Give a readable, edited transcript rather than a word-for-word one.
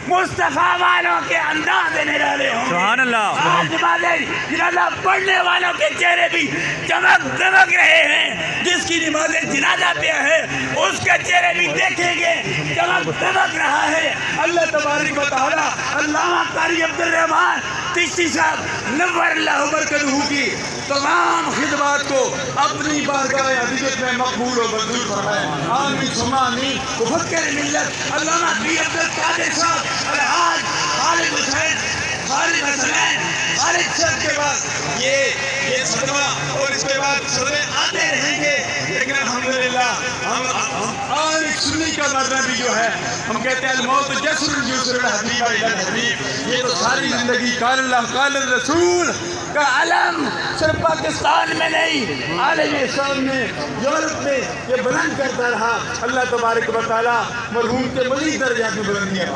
मुस्तफा वालों के अंदाज निराले होंगे। सुभान अल्लाह। आज नमाज़ें जनाजा पढ़ने वालों के चेहरे भी चमक दमक रहे हैं। जिसकी नमाज़ें जनाजा पे है उसके चेहरे भी देखेंगे चमक दमक रहा है। अल्लाह तबारक व तआला अल्लामा कारी अब्दुल रहमान चिश्ती साहब नव्वर अल्लाह बरकतहू की तमाम खिदमत को अपनी बारगाह अज़ीज़त में मकबूल और मंजूर फरमाए। आमीन सुम्मा आमीन। मुफक्किर मिल्लत अल्लामा कारी अब्दुल कादिर साहब अलहाज खालिद हुसैन खालिद हसनैन खालिद साहब के बाद ये सदमा और इसके बाद सदमे आते रहेंगे। लेकिन अल्हम्दुलिल्लाह हम और एक सुन्नी का मरना भी जो है हम कहते हैं मौत जसरुल युसरुल हबीब इलल हबीब। ये तो सारी जिंदगी काल अल्लाह काल रसूल का अलम सिर्फ पाकिस्तान में नहीं आलम इस्लाम में यूरोप में ये बुलंद करता रहा। अल्लाह तबारक व तआला मरहूम के मज़ीद दर्जा की बुलंदियाँ